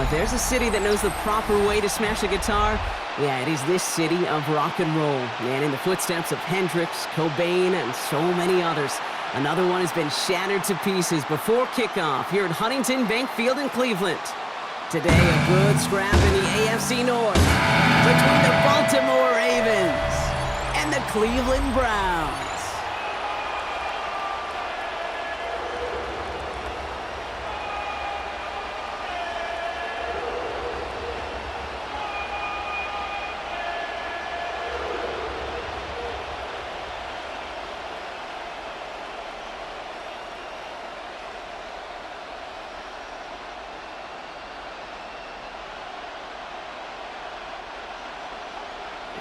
if there's a city that knows the proper way to smash a guitar, yeah, it is this city of rock and roll. Man, in the footsteps of Hendrix, Cobain, and so many others. Another one has been shattered to pieces before kickoff here at Huntington Bank Field in Cleveland. Today, a good scrap in the AFC North between the Baltimore Ravens and the Cleveland Browns.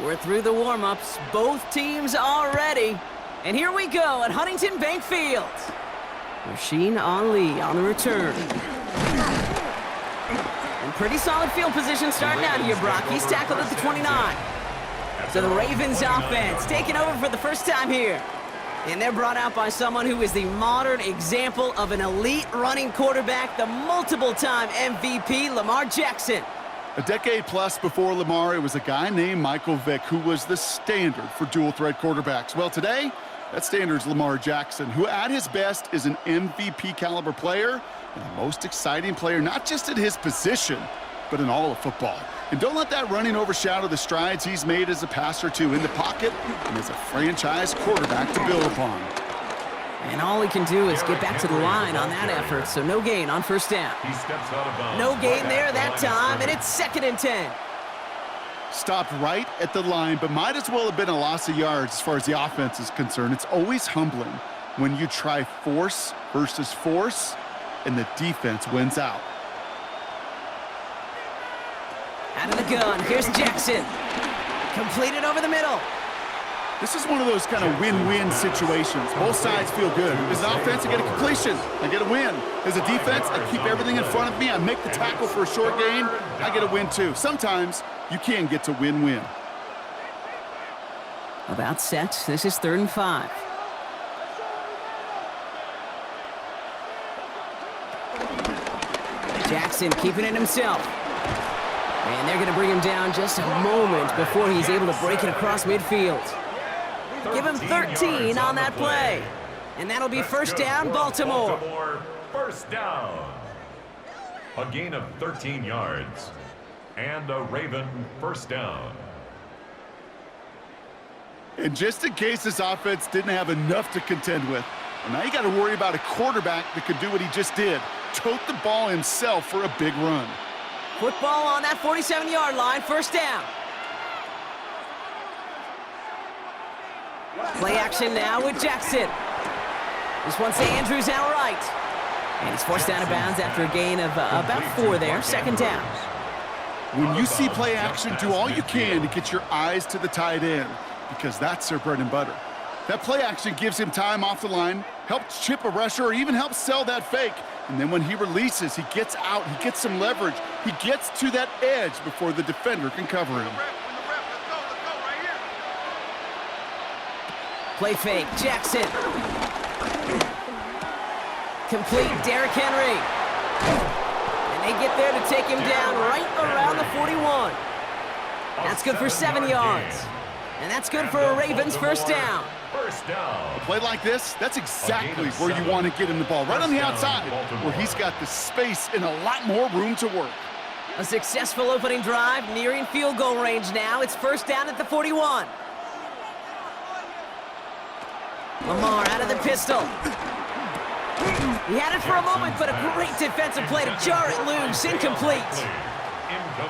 We're through the warm-ups. Both teams are ready. And here we go at Huntington Bank Field. Rasheen Ali on the return. And pretty solid field position starting out here, Brock. He's tackled at the 29. So the Ravens offense taking over for the first time here. And they're brought out by someone who is the modern example of an elite running quarterback, the multiple-time MVP, Lamar Jackson. A decade plus before Lamar, it was a guy named Michael Vick who was the standard for dual-threat quarterbacks. Well, today, that standard's Lamar Jackson, who at his best is an MVP-caliber player and the most exciting player, not just at his position, but in all of football. And don't let that running overshadow the strides he's made as a passer, too, in the pocket and as a franchise quarterback to build upon. And all he can do is get back to the line on that effort, so no gain on first down. No gain there that time, and it's 2nd and 10. Stopped right at the line, but might as well have been a loss of yards as far as the offense is concerned. It's always humbling when you try force versus force, and the defense wins out. Out of the gun, here's Jackson. Completed over the middle. This is one of those kind of win-win situations. Both sides feel good. As an offense, I get a completion. I get a win. As a defense, I keep everything in front of me. I make the tackle for a short gain. I get a win, too. Sometimes you can get to win-win. About set. This is 3rd and 5. Jackson keeping it himself. And they're going to bring him down just a moment before he's able to break it across midfield. Give him 13 on that play. And that'll be first down, Baltimore. First down. A gain of 13 yards. And a Raven first down. And just in case this offense didn't have enough to contend with, well, now you got to worry about a quarterback that could do what he just did. Tote the ball himself for a big run. Football on that 47-yard line, first down. Play action now with Jackson. This one's to Andrews outright. And he's forced out of bounds after a gain of about 4 there, 2nd down. When you see play action, do all you can to get your eyes to the tight end, because that's their bread and butter. That play action gives him time off the line, helps chip a rusher, or even helps sell that fake. And then when he releases, he gets out, he gets some leverage. He gets to that edge before the defender can cover him. Play fake, Jackson. Complete, Derrick Henry. And they get there to take him down right around the 41. That's good for 7 yards. And that's good for a Ravens first down. A play like this, that's exactly where you want to get him the ball. Right on the outside, where he's got the space and a lot more room to work. A successful opening drive, nearing field goal range now. It's first down at the 41. Lamar out of the pistol. He had it for a moment, but a great defensive play to jar it loose. Incomplete.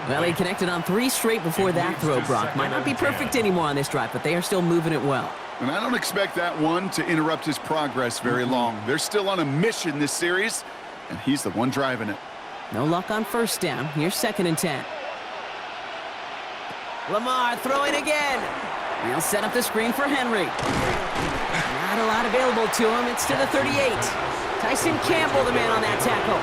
Well, he connected on 3 straight before that throw, Brock. Might not be perfect anymore on this drive, but they are still moving it well. And I don't expect that one to interrupt his progress very long. They're still on a mission this series, and he's the one driving it. No luck on first down. Here's 2nd and 10. Lamar throwing again. He'll set up the screen for Henry. Not a lot available to him. It's to the 38. Tyson Campbell, the man on that tackle.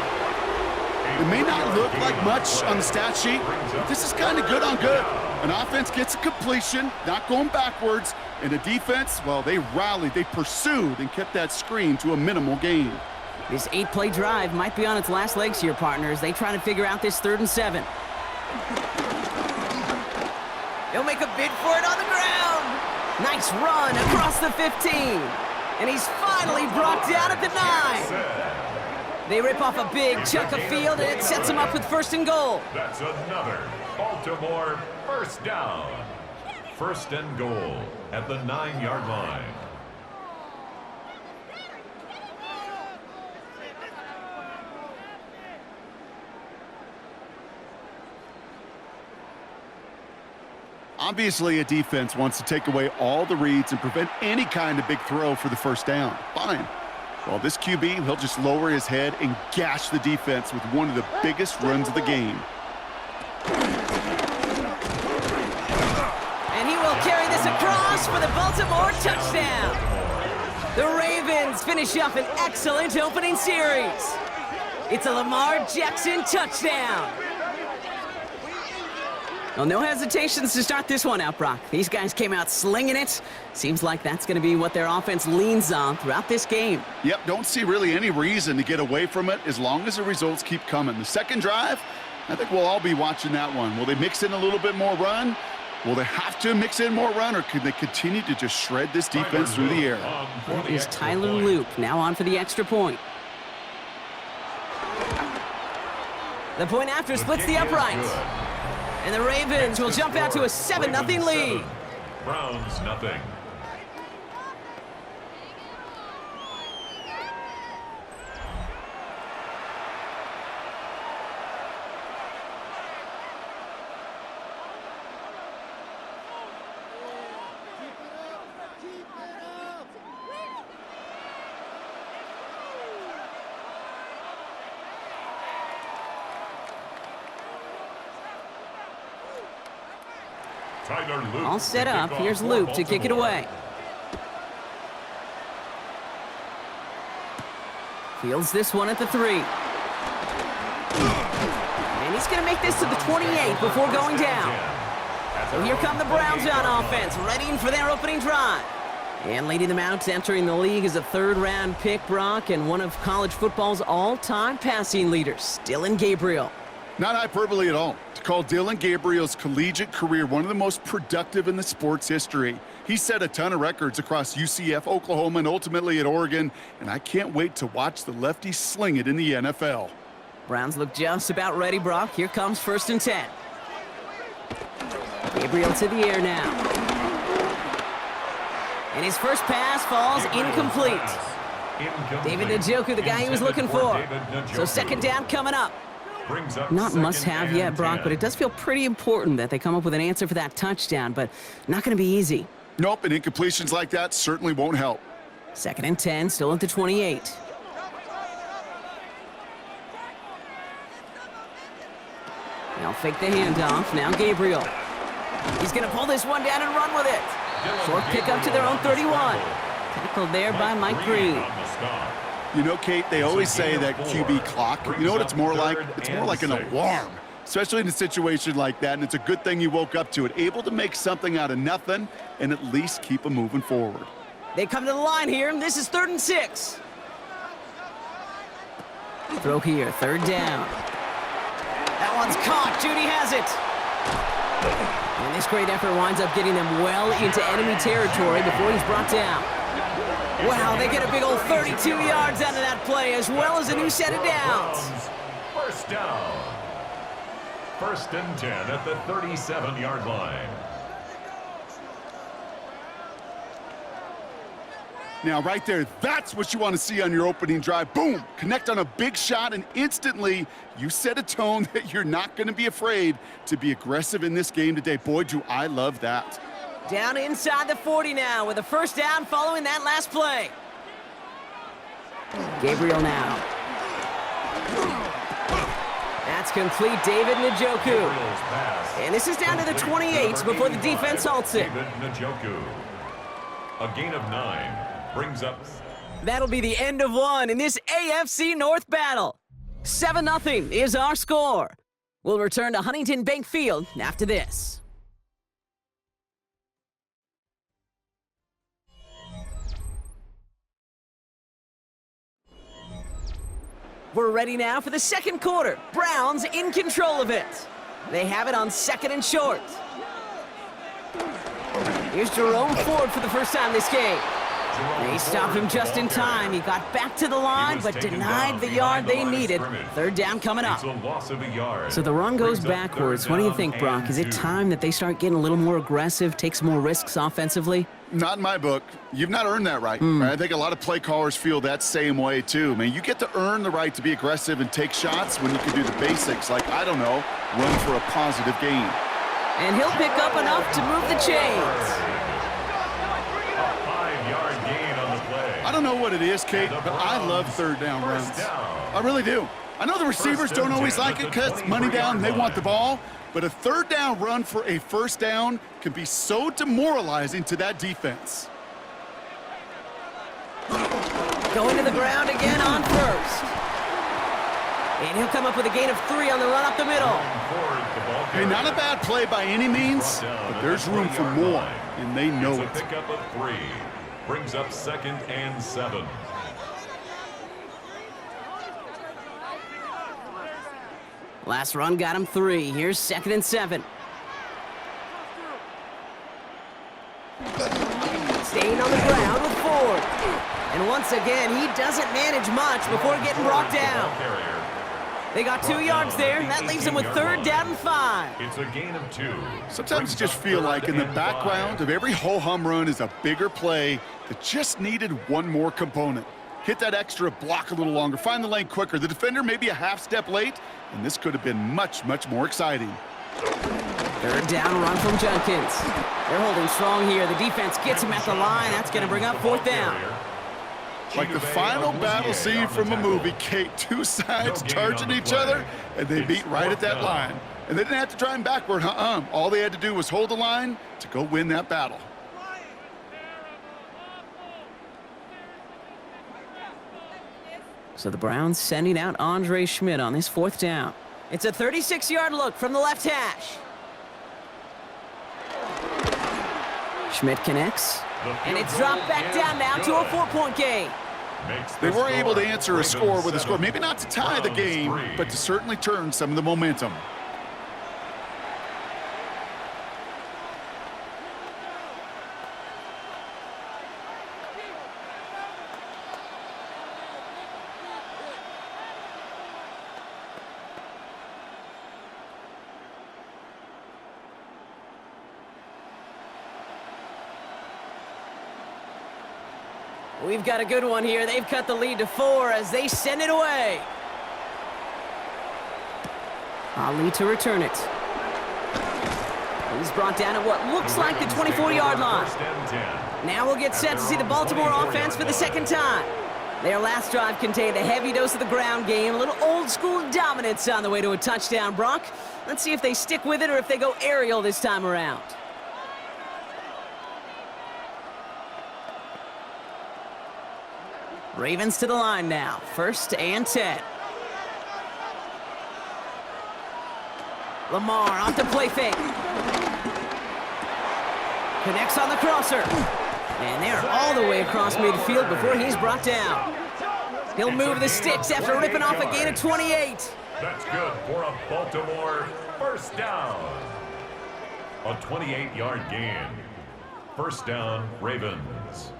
It may not look like much on the stat sheet, but this is kind of good on good. An offense gets a completion, not going backwards, and the defense, well, they rallied, they pursued, and kept that screen to a minimal gain. This 8-play drive might be on its last legs here, partners. They try to figure out this 3rd and 7. He'll make a bid for it on the ground. Nice run across the 15. And he's finally brought down at the 9. They rip off a big chunk of field, and it sets him up with 1st and goal. That's another Baltimore first down. 1st and goal at the 9-yard line. Obviously, a defense wants to take away all the reads and prevent any kind of big throw for the 1st down. Fine. Well, this QB, he'll just lower his head and gash the defense with one of the biggest runs of the game. And he will carry this across for the Baltimore touchdown. The Ravens finish off an excellent opening series. It's a Lamar Jackson touchdown. Well, no hesitations to start this one out, Brock. These guys came out slinging it. Seems like that's going to be what their offense leans on throughout this game. Yep, don't see really any reason to get away from it as long as the results keep coming. The 2nd drive, I think we'll all be watching that one. Will they mix in a little bit more run? Will they have to mix in more run, or could they continue to just shred this defense through the air? That is Tyler Luke now on for the extra point. The point after splits the uprights. And the Ravens will jump out to a 7-0 lead. Browns nothing. All set up. Here's Luke to kick it away. Fields this one at the 3. And he's going to make this to the 28 before going down. So here come the Browns on offense, readying for their opening drive. And leading them out, entering the league as a 3rd-round pick, Brock, and one of college football's all-time passing leaders, Dillon Gabriel. Not hyperbole at all to call Dillon Gabriel's collegiate career one of the most productive in the sport's history. He set a ton of records across UCF, Oklahoma, and ultimately at Oregon, and I can't wait to watch the lefty sling it in the NFL. Browns look just about ready, Brock. Here comes 1st and 10. Gabriel to the air now. And his first pass falls incomplete. David Njoku, the guy he was looking for. So 2nd down coming up. Not must-have yet, Brock, but it does feel pretty important that they come up with an answer for that touchdown, but not going to be easy. Nope, and incompletions like that certainly won't help. 2nd and 10, still at the 28. They'll fake the handoff. Now Gabriel. He's going to pull this one down and run with it. Short pick up to their own 31. Tackled there by Mike Green. You know, Kate, they always say that QB clock. You know what it's more like? It's more like an alarm, especially in a situation like that, and it's a good thing you woke up to it. Able to make something out of nothing and at least keep them moving forward. They come to the line here, and this is 3rd and 6. Throw here, 3rd down. That one's caught. Judy has it. And this great effort winds up getting them well into enemy territory before he's brought down. Wow, they get a big old 32 yards out of that play, as well as a new set of downs. First down. 1st and 10 at the 37-yard line. Now, right there, that's what you want to see on your opening drive. Boom! Connect on a big shot, and instantly you set a tone that you're not going to be afraid to be aggressive in this game today. Boy, do I love that. Down inside the 40 now with a 1st down following that last play. Gabriel now. That's complete. David Njoku. And this is down to the 28 before the defense halts it. David Njoku. A gain of 9 brings up. That'll be the end of one in this AFC North battle. 7-0 is our score. We'll return to Huntington Bank Field after this. We're ready now for the second quarter. Browns in control of it. They have it on 2nd and short. Here's Jerome Ford for the first time this game. They stopped him just in time. He got back to the line, but denied the yard they needed. 3rd down coming up. So the run goes backwards. What do you think, Brock? Is it time that they start getting a little more aggressive, take some more risks offensively? Not in my book. You've not earned that right. I think a lot of play callers feel that same way, too. Man, you get to earn the right to be aggressive and take shots when you can do the basics, like, I don't know, run for a positive gain. And he'll pick up enough to move the chains. I don't know what it is, Kate, but I love 3rd down runs. I really do. I know the receivers don't always like it because it's money down, they want the ball, but a 3rd down run for a 1st down can be so demoralizing to that defense. Going to the ground again on 1st. And he'll come up with a gain of 3 on the run up the middle. Hey, not a bad play by any means, but there's room for more, and they know it. Pick up of 3. Brings up 2nd and 7. Last run got him 3. Here's 2nd and 7. Staying on the ground with Ford. And once again, he doesn't manage much before getting brought down. They got 2 yards there, and that leaves them with 3rd down and 5. It's a gain of 2. Sometimes you just feel like in the background of every ho-hum run is a bigger play that just needed one more component. Hit that extra block a little longer, find the lane quicker. The defender may be a half step late, and this could have been much, much more exciting. 3rd down run from Jenkins. They're holding strong here. The defense gets him at the line. That's going to bring up 4th down. Like the final battle scene from a movie, Kate, 2 sides charging each other, and they meet right at that line. And they didn't have to drive him backward, All they had to do was hold the line to go win that battle. So the Browns sending out Andre Schmidt on this 4th down. It's a 36-yard look from the left hash. Schmidt connects. And it's dropped back down now to a 4-point game. They were able to answer a score with a score. Maybe not to tie the game, but to certainly turn some of the momentum. We've got a good one here. They've cut the lead to 4 as they send it away. Ali to return it. He's brought down at what looks like the 24-yard line. Now we'll get set to see the Baltimore offense for the 2nd time. Their last drive contained a heavy dose of the ground game, a little old-school dominance on the way to a touchdown, Brock. Let's see if they stick with it or if they go aerial this time around. Ravens to the line now. 1st and 10. Lamar off the play fake. Connects on the crosser. And they're all the way across midfield before he's brought down. He'll move the sticks after ripping off a gain of 28. That's good for a Baltimore 1st down. A 28-yard gain. 1st down, Ravens.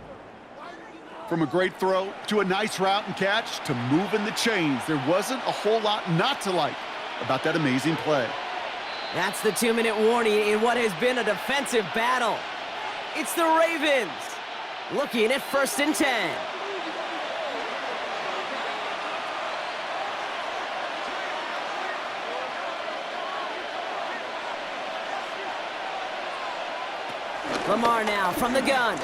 From a great throw to a nice route and catch to moving the chains, there wasn't a whole lot not to like about that amazing play. That's the 2-minute warning in what has been a defensive battle. It's the Ravens looking at 1st and 10. Lamar now from the gun.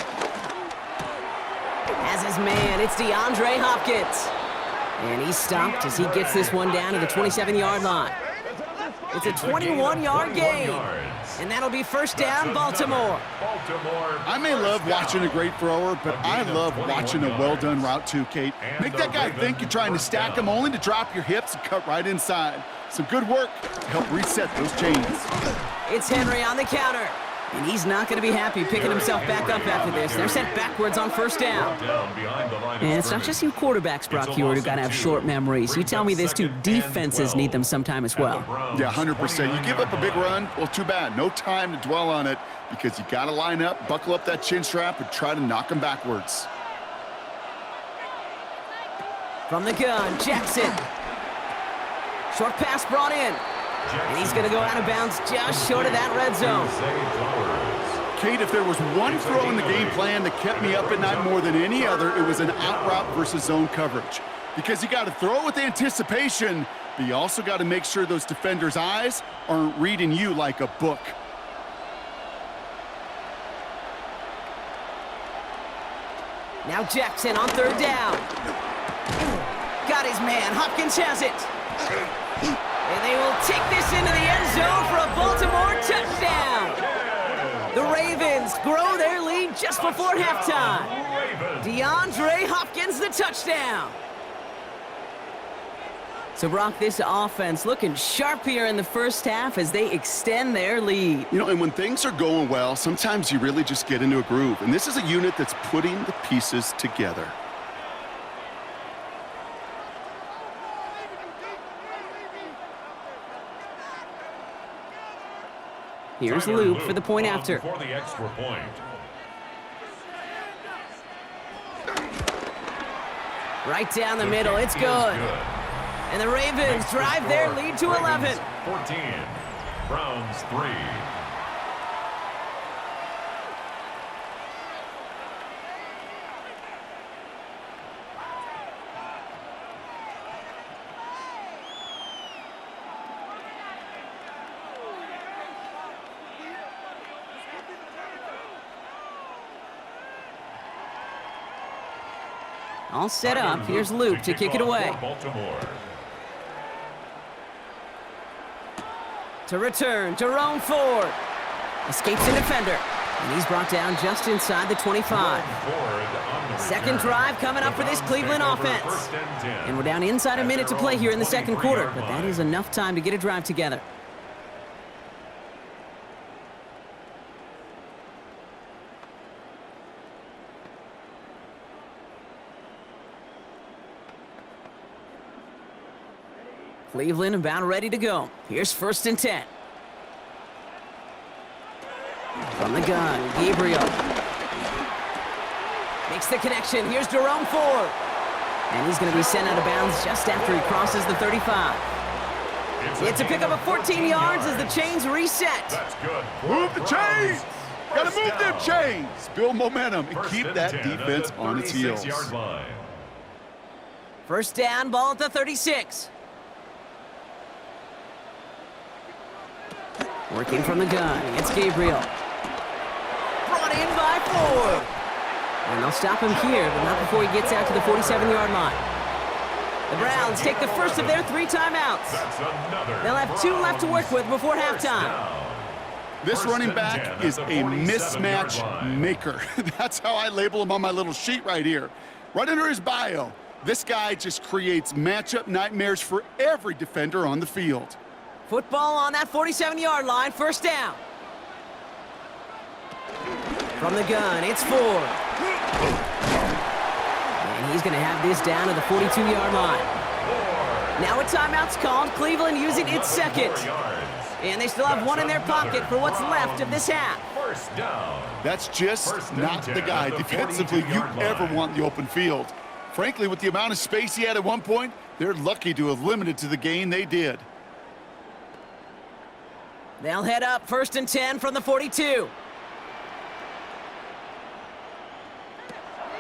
As his man, it's DeAndre Hopkins. And he's stopped as he gets this one down to the 27-yard line. It's a 21-yard gain. And that'll be 1st down, Baltimore. I may love watching a great thrower, but I love watching a well-done route too, Kate. Make that guy think you're trying to stack him only to drop your hips and cut right inside. Some good work to help reset those chains. It's Henry on the counter. And he's not going to be happy picking himself back up after this. They're sent backwards on first down. And it's not just you quarterbacks, Brock Hewitt, who got to have short memories. You tell me this too, defenses need them sometime as well. Yeah, 100%. You give up a big run, well, too bad. No time to dwell on it because you got to line up, buckle up that chin strap, and try to knock them backwards. From the gun, Jackson. Short pass brought in. And he's going to go out of bounds just short of that red zone. Kate, if there was one throw in the game plan that kept me up at night more than any other, it was an out route versus zone coverage. Because you got to throw with anticipation, but you also got to make sure those defenders' eyes aren't reading you like a book. Now Jackson on third down. Got his man. Hopkins has it. And they will take this into the end zone for a Baltimore touchdown. The Ravens grow their lead just before halftime. DeAndre Hopkins, the touchdown. So, Brock, this offense looking sharp here in the first half as they extend their lead. You know, and when things are going well, sometimes you really just get into a groove. And this is a unit that's putting the pieces together. Here's Loop for the point after. For the extra point. Right down the middle, it's good. And the Ravens drive their lead to 11. 14, Browns 3. All set up. Here's Luke to kick it away. Baltimore. To return, Jerome Ford. Escapes a defender. And he's brought down just inside the 25. Second drive coming up for this Cleveland offense. And we're down inside a minute to play here in the second quarter. But that is enough time to get a drive together. Cleveland about ready to go. Here's 1st and 10. From the gun, Gabriel. Makes the connection. Here's Jerome Ford. And he's going to be sent out of bounds just after he crosses the 35. It's a pickup of 14 yards as the chains reset. That's good. Move the chains! Got to move them chains! Build momentum and keep that defense on its heels. First down, ball at the 36. Working from the gun, it's Gabriel. Brought in by Ford. And they'll stop him here, but not before he gets out to the 47-yard line. The Browns take the first of their 3 timeouts. They'll have 2 left to work with before halftime. This running back is a mismatch maker. That's how I label him on my little sheet right here. Right under his bio, this guy just creates matchup nightmares for every defender on the field. Football on that 47-yard line, first down. From the gun, it's Ford. And he's going to have this down to the 42-yard line. Now a timeout's called, Cleveland using its second. And they still have 1 in their pocket for what's left of this half. First down. That's just not the guy defensively you ever want in the open field. Frankly, with the amount of space he had at one point, they're lucky to have limited to the gain they did. They'll head up 1st and 10 from the 42.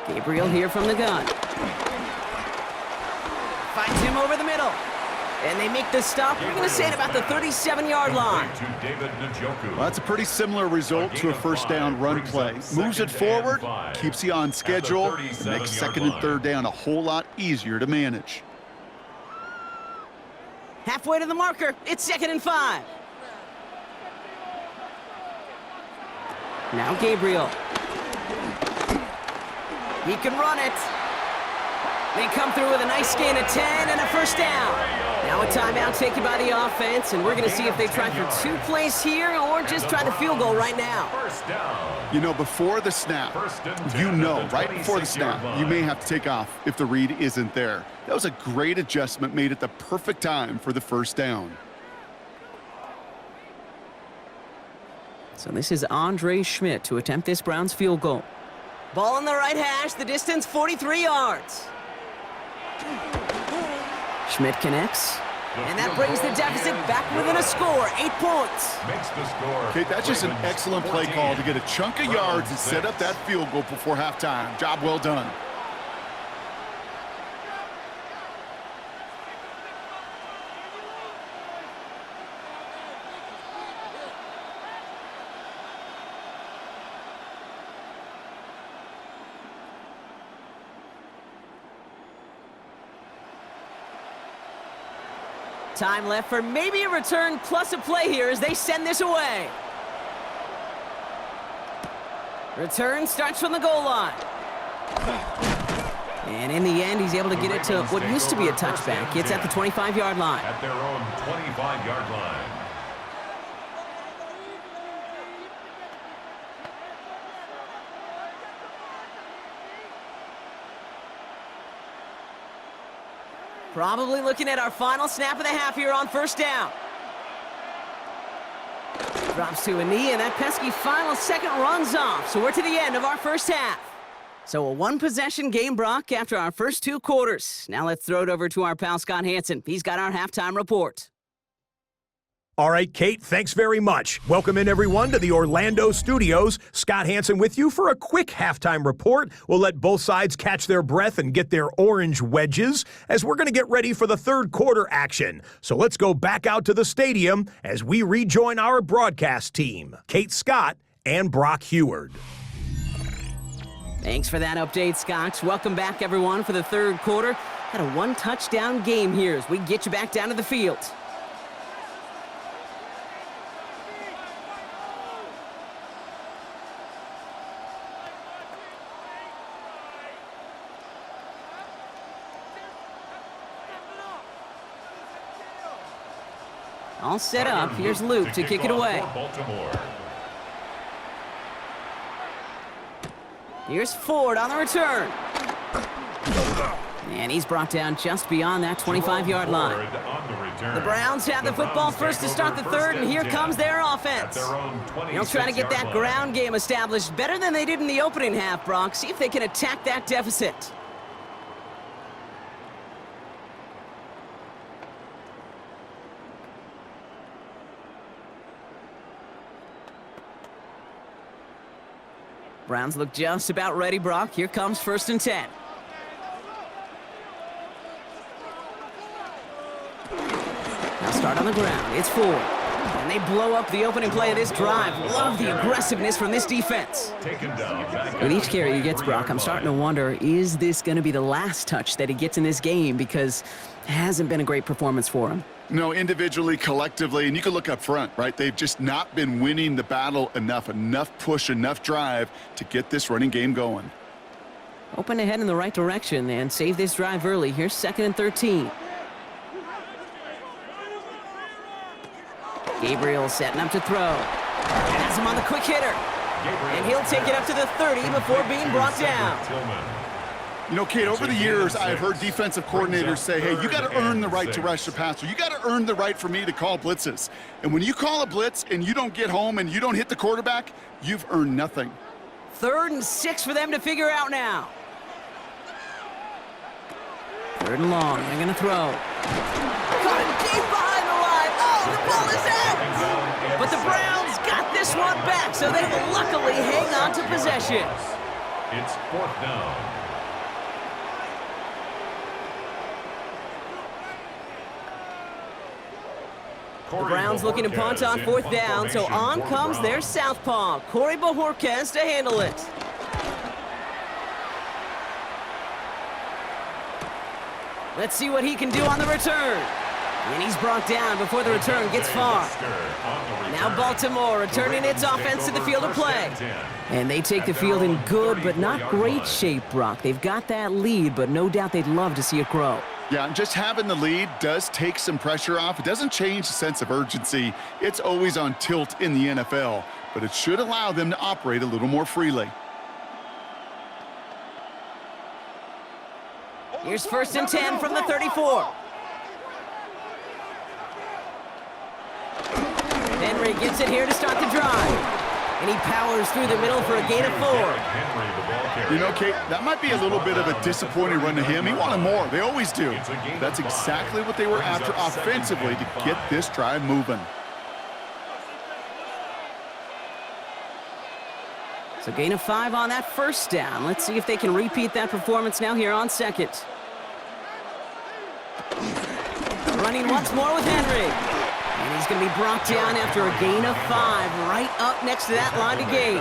Gabriel here from the gun. Finds him over the middle. And they make the stop. We're going to say it about the 37-yard line. Well, that's a pretty similar result to a first down run play. Moves it forward, keeps you on schedule, and makes 2nd and 3rd down a whole lot easier to manage. Halfway to the marker, it's 2nd and 5. Now Gabriel. He can run it. They come through with a nice gain of 10 and a first down. Now a timeout taken by the offense, and we're going to see if they try for 2 plays here or just try the field goal right now. First down. You know, before the snap, right before the snap, you may have to take off if the read isn't there. That was a great adjustment made at the perfect time for the first down. So this is Andre Schmidt to attempt this Browns field goal. Ball on the right hash, the distance 43 yards. Schmidt connects, and that brings the deficit back within a score, 8 points. Makes the score. Okay, that's just an excellent play call to get a chunk of yards and set up that field goal before halftime. Job well done. Time left for maybe a return plus a play here as they send this away. Return starts from the goal line. And in the end, he's able to get it to what used to be a touchback. It's at the 25-yard line. At their own 25-yard line. Probably looking at our final snap of the half here on first down. Drops to a knee, and that pesky final second runs off. So we're to the end of our first half. So a one-possession game, Brock, after our first 2 quarters. Now let's throw it over to our pal Scott Hansen. He's got our halftime report. All right, Kate, thanks very much. Welcome in, everyone, to the Orlando studios. Scott Hansen with you for a quick halftime report. We'll let both sides catch their breath and get their orange wedges as we're going to get ready for the third quarter action. So let's go back out to the stadium as we rejoin our broadcast team, Kate Scott and Brock Heward. Thanks for that update, Scott. Welcome back, everyone, for the third quarter. Had a one-touchdown game here as we get you back down to the field. All set up. Here's Luke to kick it away. Baltimore. Here's Ford on the return. And he's brought down just beyond that 25-yard line. The Browns have the football first to start the third, and here comes their offense. They'll try to get that ground game established better than they did in the opening half, Brock. See if they can attack that deficit. Browns look just about ready, Brock. Here comes 1st and 10. Now start on the ground. It's Ford. And they blow up the opening play of this drive. Love the aggressiveness from this defense. With each carry he gets, Brock, I'm starting to wonder, is this going to be the last touch that he gets in this game? Because it hasn't been a great performance for him. No, individually, collectively, and you can look up front, right? They've just not been winning the battle enough push, enough drive to get this running game going. Open ahead in the right direction and save this drive early. Here's 2nd and 13. Gabriel setting up to throw. Has him on the quick hitter. And he'll take it up to the 30 before being brought down. You know, Kate, over the years, I've heard defensive coordinators say, hey, you got to earn the right to rush the passer. You got to earn the right for me to call blitzes. And when you call a blitz and you don't get home and you don't hit the quarterback, you've earned nothing. 3rd and 6 for them to figure out now. 3rd and long. They're going to throw. Caught him deep behind the line. Oh, the ball is out. But the Browns got this one back, so they will luckily hang on to possession. It's 4th down. The Browns looking to punt on 4th down, so on comes their southpaw, Corey Bojorquez, to handle it. Let's see what he can do on the return. And he's brought down before the return gets far. Now Baltimore returning its offense to the field of play. And they take the field in good but not great shape, Brock. They've got that lead, but no doubt they'd love to see it grow. Yeah, and just having the lead does take some pressure off. It doesn't change the sense of urgency. It's always on tilt in the NFL, but it should allow them to operate a little more freely. Here's 1st and 10 from the 34. Henry gets it here to start the drive. And he powers through the middle for a gain of 4. You know, Kate, that might be a little bit of a disappointing run to him. He wanted more. They always do. That's exactly what they were after offensively to get this drive moving. So gain of 5 on that 1st down. Let's see if they can repeat that performance now here on 2nd. Running once more with Henry. And he's going to be brought down after a gain of 5, right up next to that line to gain.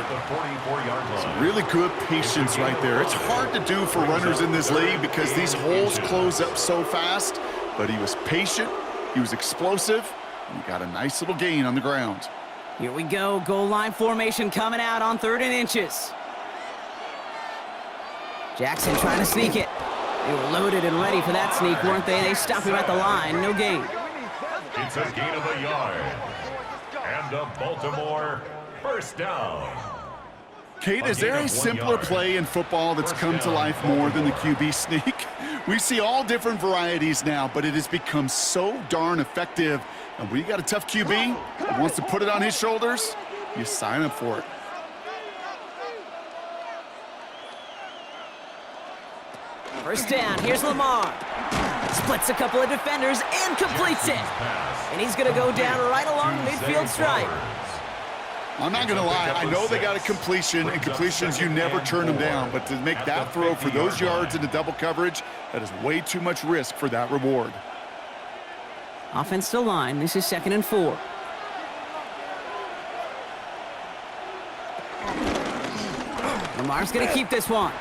Some really good patience right there. It's hard to do for runners in this league because these holes close up so fast. But he was patient, he was explosive, and he got a nice little gain on the ground. Here we go, goal line formation coming out on 3rd and inches. Jackson trying to sneak it. They were loaded and ready for that sneak, weren't they? They stopped him at the line, no gain. It's a gain of a yard. And a Baltimore 1st down. Kate, is there a simpler play in football that's come to life more than the QB sneak? We see all different varieties now, but it has become so darn effective. And when you got a tough QB that wants to put it on his shoulders, you sign up for it. First down, here's Lamar. Splits a couple of defenders and completes it. And he's going to go down right along the midfield stripe. I'm not going to lie. I know they got a completion, and completions, you never turn them down. But to make that throw for those yards into double coverage, that is way too much risk for that reward. Offensive line, this is 2nd and 4. Lamar's going to keep this one.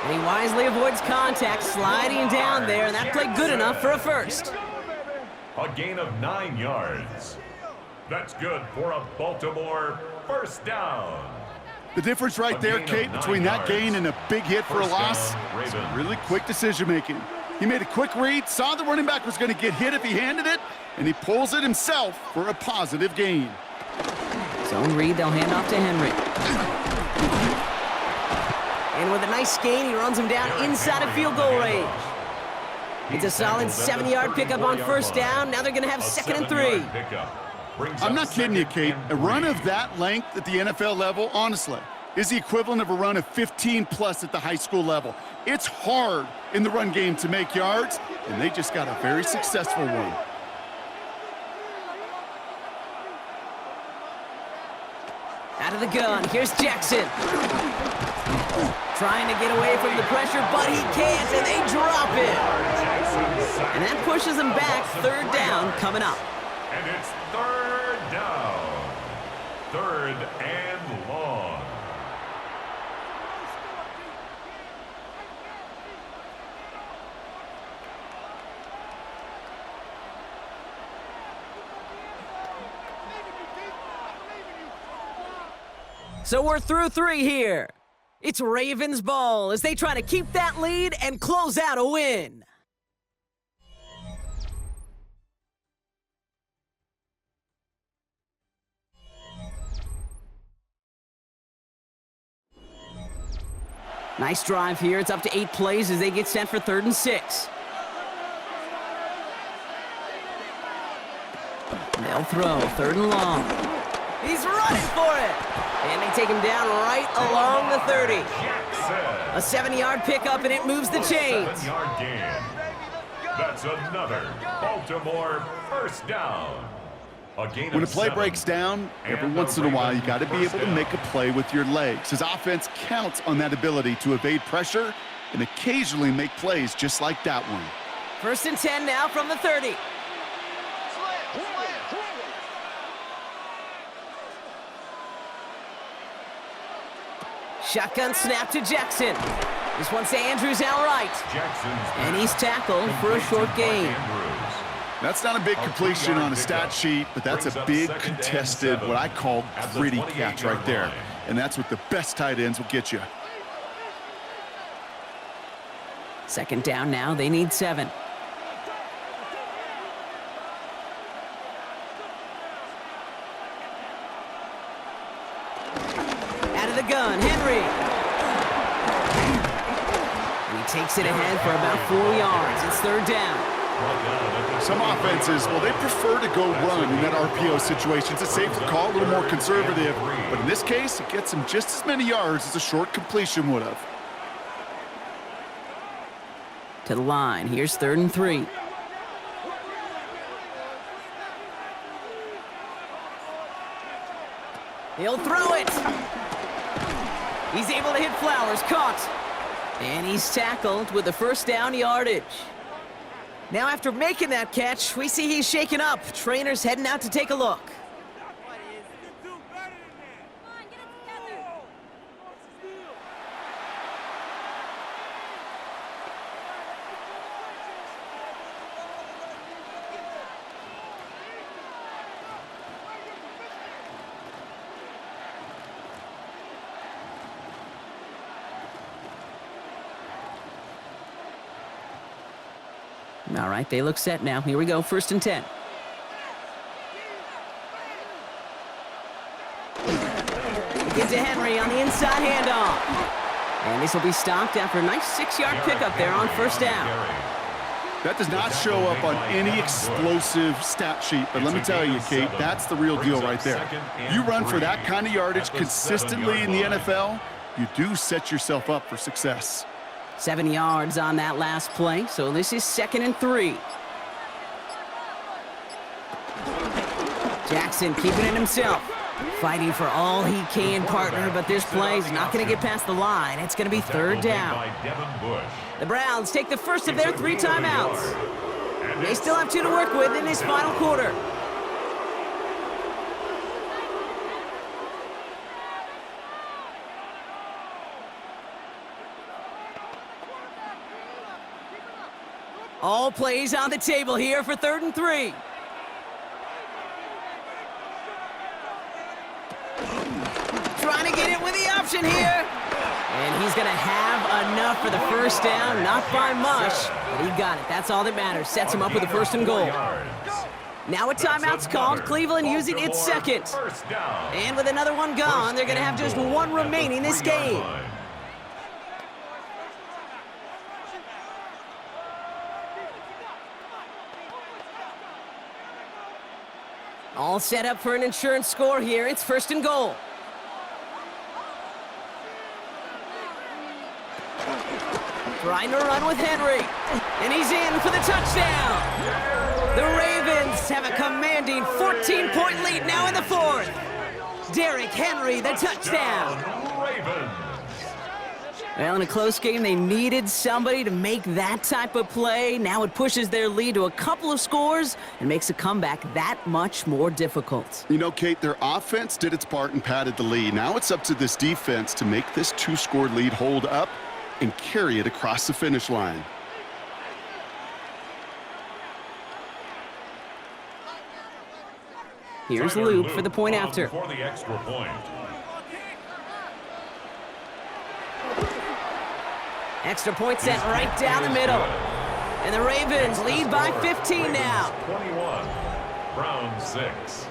And he wisely avoids contact, sliding down there, and that played good enough for a 1st. A gain of 9 yards. That's good for a Baltimore 1st down. The difference right there, Kate, between that gain and a big hit for a loss is really quick decision-making. He made a quick read, saw the running back was going to get hit if he handed it, and he pulls it himself for a positive gain. Zone read, they'll hand off to Henry. And with a nice gain, he runs him down inside of field goal range. It's a solid 7-yard pickup on 1st down. Now they're going to have 2nd and 3. I'm not kidding you, Kate. A run of that length at the NFL level, honestly, is the equivalent of a run of 15-plus at the high school level. It's hard in the run game to make yards, and they just got a very successful one. Out of the gun, here's Jackson. Trying to get away from the pressure, but he can't, and they drop it. And that pushes them back. 3rd down coming up. And it's 3rd down. 3rd and long. So we're through 3 here. It's Ravens ball as they try to keep that lead and close out a win. Nice drive here. It's up to 8 plays as they get set for 3rd and 6. They'll throw 3rd and long. He's running for it. And they take him down right along the 30. A 7-yard pickup, and it moves the chains. 7-yard gain. That's another Baltimore 1st down. When a play breaks down, every once in a while, you got to be able to make a play with your legs. His offense counts on that ability to evade pressure and occasionally make plays just like that one. 1st and 10 now from the 30. Shotgun snap to Jackson. This one's to Andrews outright. And he's tackled for a short gain. That's not a big completion on a stat sheet, but that's a big contested, what I call gritty catch right there. And that's what the best tight ends will get you. Second down now, they need 7. Out of the gun, Henry. And he takes it ahead for about 4 yards. It's third down. Some offenses, well, they prefer to go run in that RPO situation. It's a safer call, a little more conservative. But in this case, it gets him just as many yards as a short completion would have. To the line. Here's 3rd and 3. He'll throw it. He's able to hit Flowers. Caught. And he's tackled with the first down yardage. Now after making that catch, we see he's shaken up. Trainer's heading out to take a look. All right, they look set now. Here we go, 1st and 10. Gives to Henry on the inside handoff. And this will be stopped after a nice 6-yard pickup there on 1st down. That does not show up on any explosive stat sheet, but let me tell you, Kate, that's the real deal right there. You run for that kind of yardage consistently in the NFL, you do set yourself up for success. 7 yards on that last play, so this is 2nd and 3. Jackson keeping it himself. Fighting for all he can, partner, but this play's not going to get past the line. It's going to be 3rd down. The Browns take the first of their 3 timeouts. They still have 2 to work with in this final quarter. All plays on the table here for 3rd and 3. Trying to get it with the option here. And he's going to have enough for the first down. Not by much, but he got it. That's all that matters. Sets him up with a 1st and goal. Now a timeout's called. Cleveland using its 2nd. And with another one gone, they're going to have just 1 remaining this game. All set up for an insurance score here. It's 1st and goal. Trying to run with Henry. And he's in for the touchdown. The Ravens have a commanding 14-point lead now in the 4th. Derrick Henry, the touchdown. Well, in a close game, they needed somebody to make that type of play. Now it pushes their lead to a couple of scores and makes a comeback that much more difficult. You know, Kate, their offense did its part and padded the lead. Now it's up to this defense to make this 2-score lead hold up and carry it across the finish line. Here's Luke for the point after. For the extra point. Extra point sent right down the middle. And the Ravens lead by 15 now. 21, Browns 6.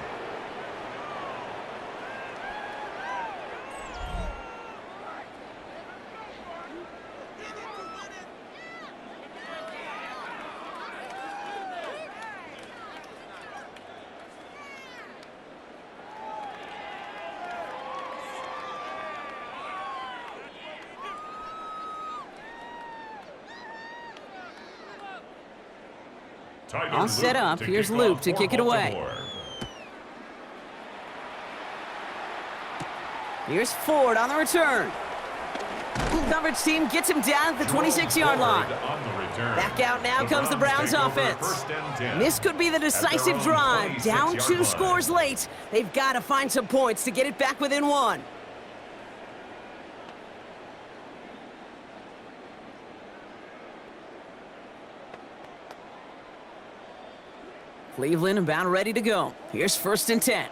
All set up. Here's Luke to kick it away. Here's Ford on the return. Coverage team gets him down at the 26-yard line. Back out now comes the Browns offense. This could be the decisive drive. Down 2 scores late. They've got to find some points to get it back within 1. Cleveland about ready to go. Here's 1st and 10.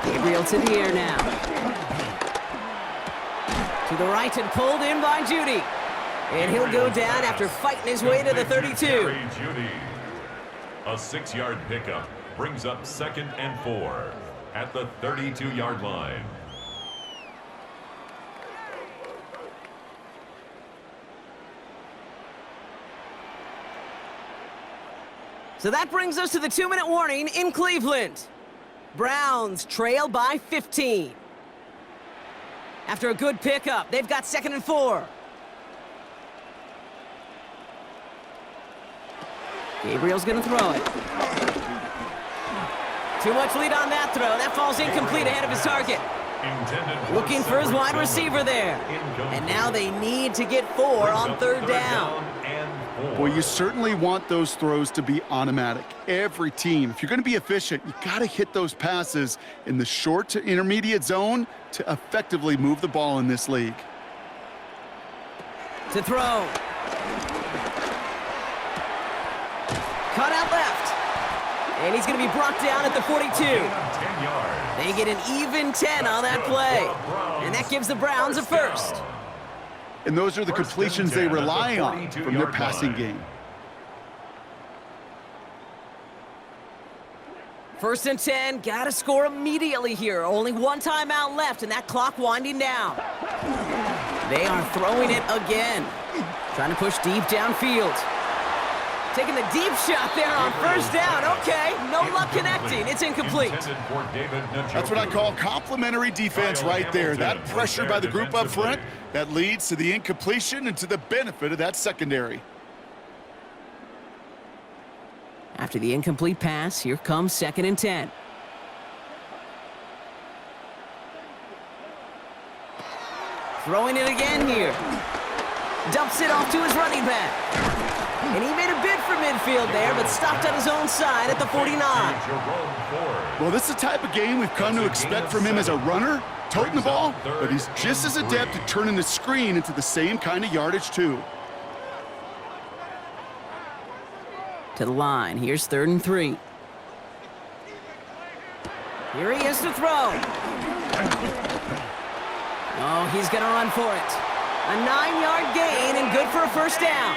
Gabriel to the air now. To the right and pulled in by Judy. And he'll go down after fighting his way to the 32. Judy. A 6-yard pickup brings up 2nd and 4 at the 32-yard line. So that brings us to the 2-minute warning in Cleveland. Browns trail by 15. After a good pickup, they've got 2nd and 4. Gabriel's gonna throw it. Too much lead on that throw. That falls incomplete ahead of his target. Looking for his wide receiver there. And now they need to get 4 on 3rd down. Well, you certainly want those throws to be automatic. Every team, if you're going to be efficient, you got to hit those passes in the short to intermediate zone to effectively move the ball in this league. To throw. Cut out left. And he's going to be brought down at the 42. They get an even 10 on that play. And that gives the Browns a first. And those are the completions they rely on from their passing game. 1st and 10, got to score immediately here. Only 1 timeout left, and that clock winding down. They are throwing it again. Trying to push deep downfield. Taking the deep shot there on 1st down. Okay, no luck connecting. It's incomplete. That's what I call complimentary defense right there. That pressure by the group up front, that leads to the incompletion and to the benefit of that secondary. After the incomplete pass, here comes 2nd and 10. Throwing it again here. Dumps it off to his running back. And he made a bid for midfield there, but stopped on his own side at the 49. Well, this is the type of game we've come to expect from him as a runner, toting the ball, but he's just as adept at turning the screen into the same kind of yardage, too. To the line. Here's 3rd and 3. Here he is to throw. Oh, he's going to run for it. A 9-yard gain and good for a 1st down.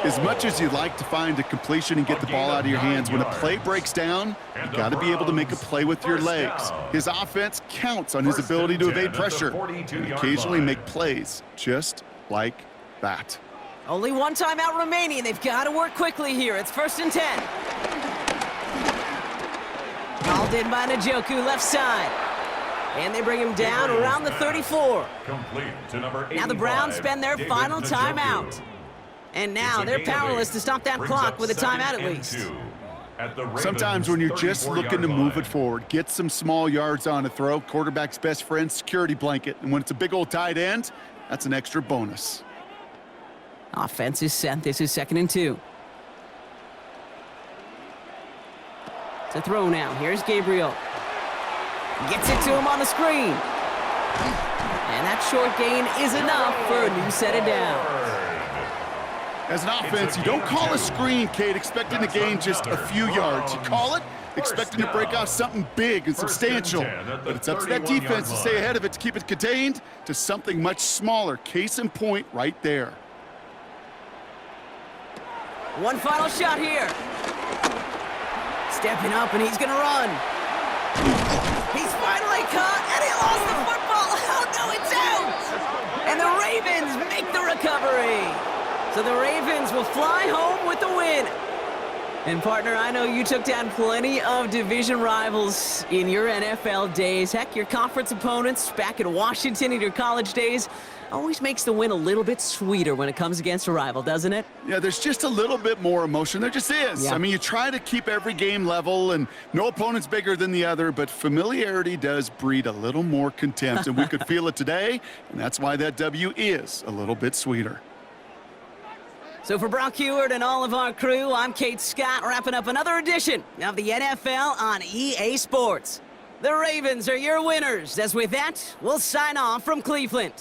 As much as you'd like to find a completion and get the ball out of your hands, when a play breaks down, you got to be able to make a play with your legs. His offense counts on his ability to evade pressure and occasionally make plays just like that. Only 1 timeout remaining. They've got to work quickly here. It's 1st and 10. Called in by Njoku, left side. And they bring him down around the 34. Now the Browns spend their final timeout. And now they're powerless to stop that clock with a timeout at least. Sometimes when you're just looking to move it forward, get some small yards on a throw, quarterback's best friend, security blanket. And when it's a big old tight end, that's an extra bonus. Offense is set. This is 2nd and 2. To throw now. Here's Gabriel. Gets it to him on the screen. And that short gain is enough for a new set of downs. As an offense, you don't call a screen, Kate, expecting to gain just a few yards. You call it expecting to break out something big and substantial. But it's up to that defense to stay ahead of it, to keep it contained to something much smaller. Case in point right there. One final shot here. Stepping up, and he's going to run. He's finally caught, and he lost the football. Oh, no, it's out. And the Ravens make the recovery. So the Ravens will fly home with the win. And partner, I know you took down plenty of division rivals in your NFL days. Heck, your conference opponents back in Washington in your college days always makes the win a little bit sweeter when it comes against a rival, doesn't it? Yeah, there's just a little bit more emotion. There just is. Yeah. I mean, you try to keep every game level, and no opponent's bigger than the other, but familiarity does breed a little more contempt, and we could feel it today, and that's why that W is a little bit sweeter. So for Brock Heward and all of our crew, I'm Kate Scott, wrapping up another edition of the NFL on EA Sports. The Ravens are your winners, as with that, we'll sign off from Cleveland.